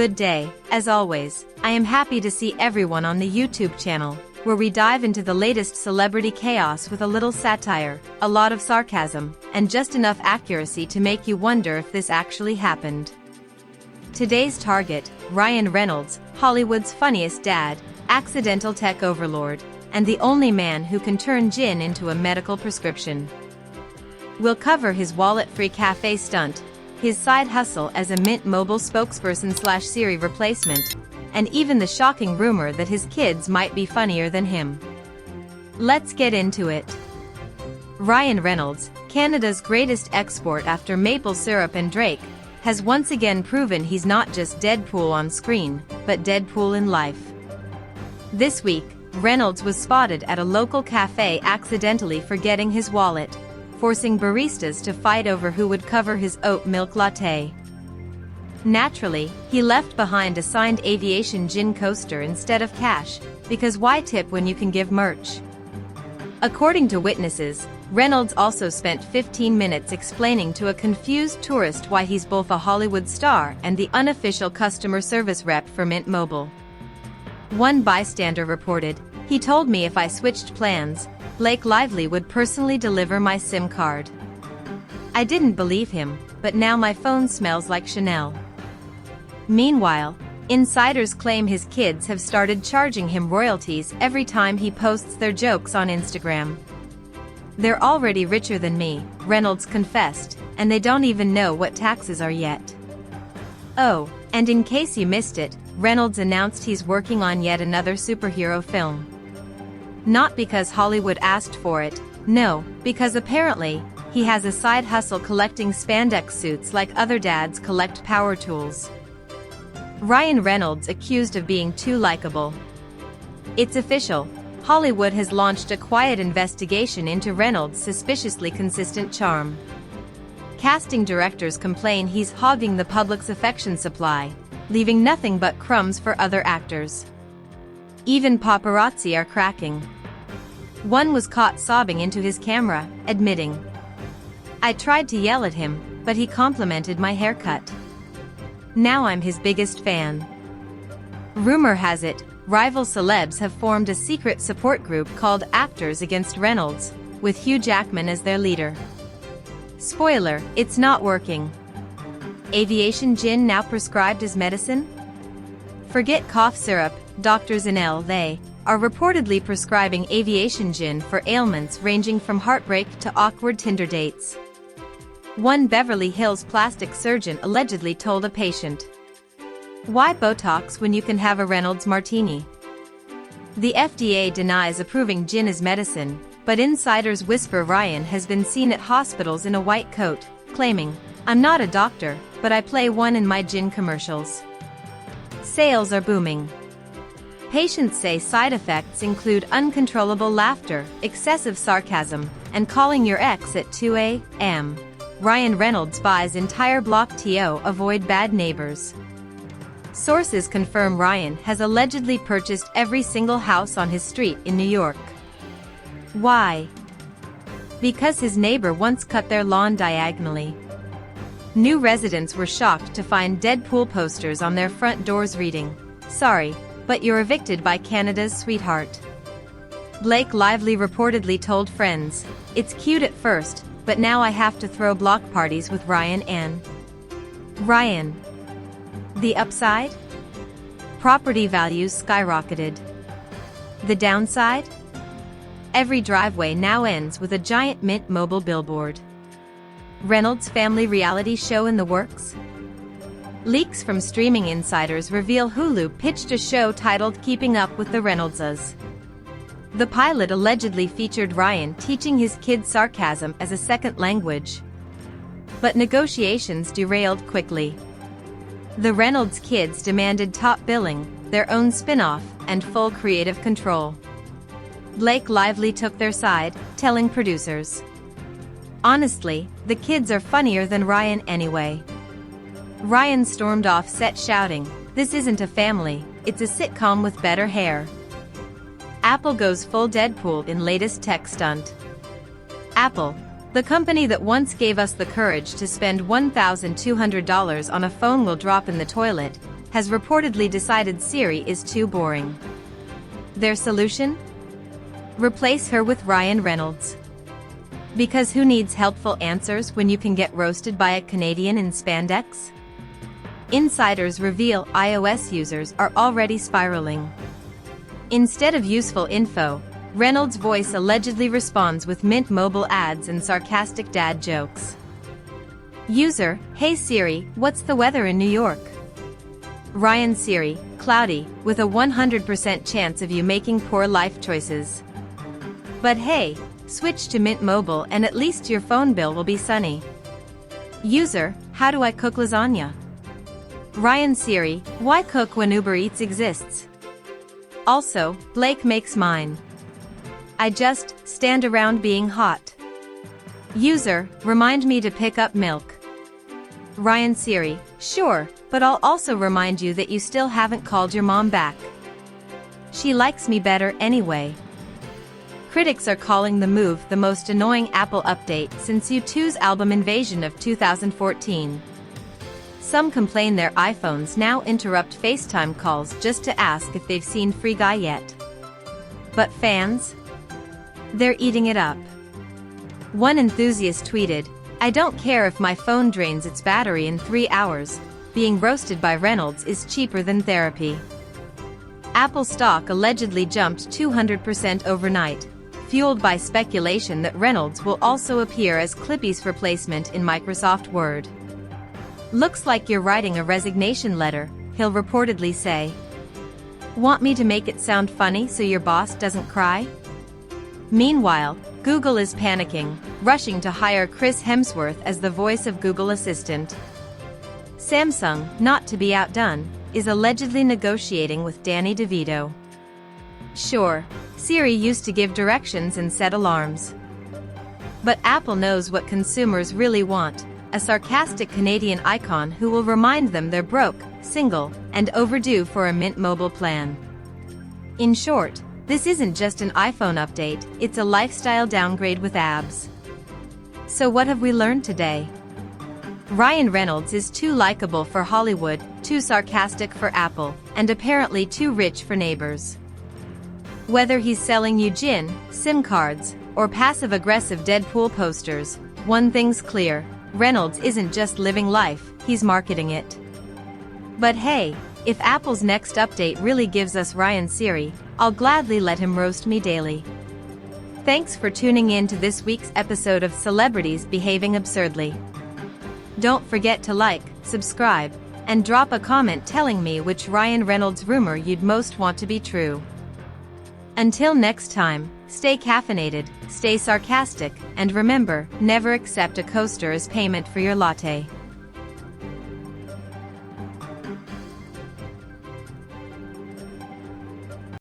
Good day. As always, I am happy to see everyone on the YouTube channel, where we dive into the latest celebrity chaos with a little satire, a lot of sarcasm, and just enough accuracy to make you wonder if this actually happened. Today's target, Ryan Reynolds, Hollywood's funniest dad, accidental tech overlord, and the only man who can turn gin into a medical prescription. We'll cover his wallet-free café stunt, his side hustle as a Mint Mobile spokesperson/Siri replacement, and even the shocking rumor that his kids might be funnier than him. Let's get into it. Ryan Reynolds, Canada's greatest export after maple syrup and Drake, has once again proven he's not just Deadpool on screen, but Deadpool in life. This week, Reynolds was spotted at a local cafe accidentally forgetting his wallet, forcing baristas to fight over who would cover his oat milk latte. Naturally, he left behind a signed Aviation Gin coaster instead of cash, because why tip when you can give merch? According to witnesses, Reynolds also spent 15 minutes explaining to a confused tourist why he's both a Hollywood star and the unofficial customer service rep for Mint Mobile. One bystander reported, "He told me if I switched plans, Blake Lively would personally deliver my SIM card. I didn't believe him, but now my phone smells like Chanel." Meanwhile, insiders claim his kids have started charging him royalties every time he posts their jokes on Instagram. "They're already richer than me," Reynolds confessed, "and they don't even know what taxes are yet." Oh, and in case you missed it, Reynolds announced he's working on yet another superhero film. Not because Hollywood asked for it, no, because apparently, he has a side hustle collecting spandex suits like other dads collect power tools. Ryan Reynolds accused of being too likable. It's official, Hollywood has launched a quiet investigation into Reynolds' suspiciously consistent charm. Casting directors complain he's hogging the public's affection supply, leaving nothing but crumbs for other actors. Even paparazzi are cracking. One was caught sobbing into his camera, admitting, "I tried to yell at him, but he complimented my haircut. Now I'm his biggest fan." Rumor has it, rival celebs have formed a secret support group called Actors Against Reynolds, with Hugh Jackman as their leader. Spoiler, it's not working. Aviation Gin now prescribed as medicine? Forget cough syrup, doctors in L.A. are reportedly prescribing Aviation Gin for ailments ranging from heartbreak to awkward Tinder dates. One Beverly Hills plastic surgeon allegedly told a patient, "Why Botox when you can have a Reynolds martini?" The FDA denies approving gin as medicine, but insiders whisper Ryan has been seen at hospitals in a white coat, claiming, "I'm not a doctor, but I play one in my gin commercials." Sales are booming. Patients say side effects include uncontrollable laughter, excessive sarcasm, and calling your ex at 2 a.m. Ryan Reynolds buys entire block to avoid bad neighbors. Sources confirm Ryan has allegedly purchased every single house on his street in New York. Why? Because his neighbor once cut their lawn diagonally. New residents were shocked to find Deadpool posters on their front doors reading, "Sorry, but you're evicted by Canada's sweetheart." Blake Lively reportedly told friends, "It's cute at first, but now I have to throw block parties with Ryan and Ryan." The upside? Property values skyrocketed. The downside? Every driveway now ends with a giant Mint Mobile billboard. Reynolds' family reality show in the works? Leaks from streaming insiders reveal Hulu pitched a show titled Keeping Up with the Reynoldses. The pilot allegedly featured Ryan teaching his kids sarcasm as a second language. But negotiations derailed quickly. The Reynolds kids demanded top billing, their own spin-off, and full creative control. Blake Lively took their side, telling producers, "Honestly, the kids are funnier than Ryan anyway." Ryan stormed off set shouting, "This isn't a family, it's a sitcom with better hair." Apple goes full Deadpool in latest tech stunt. Apple, the company that once gave us the courage to spend $1,200 on a phone we'll drop in the toilet, has reportedly decided Siri is too boring. Their solution? Replace her with Ryan Reynolds. Because who needs helpful answers when you can get roasted by a Canadian in spandex? Insiders reveal iOS users are already spiraling. Instead of useful info, Reynolds' voice allegedly responds with Mint Mobile ads and sarcastic dad jokes. User: Hey Siri, what's the weather in New York? Ryan: Siri, cloudy, with a 100% chance of you making poor life choices. But hey, switch to Mint Mobile and at least your phone bill will be sunny. User: How do I cook lasagna? Ryan: Siri, why cook when Uber Eats exists? Also, Blake makes mine. I just stand around being hot. User: Remind me to pick up milk. Ryan: Siri, sure, but I'll also remind you that you still haven't called your mom back. She likes me better anyway. Critics are calling the move the most annoying Apple update since U2's album Invasion of 2014. Some complain their iPhones now interrupt FaceTime calls just to ask if they've seen Free Guy yet. But fans? They're eating it up. One enthusiast tweeted, I don't care if my phone drains its battery in 3 hours, being roasted by Reynolds is cheaper than therapy. Apple stock allegedly jumped 200% overnight, fueled by speculation that Reynolds will also appear as Clippy's replacement in Microsoft Word. Looks like you're writing a resignation letter, he'll reportedly say. Want me to make it sound funny so your boss doesn't cry? Meanwhile, Google is panicking, rushing to hire Chris Hemsworth as the voice of Google Assistant. Samsung, not to be outdone, is allegedly negotiating with Danny DeVito. Sure, Siri used to give directions and set alarms. But Apple knows what consumers really want, a sarcastic Canadian icon who will remind them they're broke, single, and overdue for a Mint Mobile plan. In short, this isn't just an iPhone update, it's a lifestyle downgrade with abs. So what have we learned today? Ryan Reynolds is too likable for Hollywood, too sarcastic for Apple, and apparently too rich for neighbors. Whether he's selling you gin, SIM cards, or passive-aggressive Deadpool posters, one thing's clear: Reynolds isn't just living life, he's marketing it. But hey, if Apple's next update really gives us Ryan Siri, I'll gladly let him roast me daily. Thanks for tuning in to this week's episode of Celebrities Behaving Absurdly. Don't forget to like, subscribe, and drop a comment telling me which Ryan Reynolds rumor you'd most want to be true. Until next time, stay caffeinated, stay sarcastic, and remember, never accept a coaster as payment for your latte.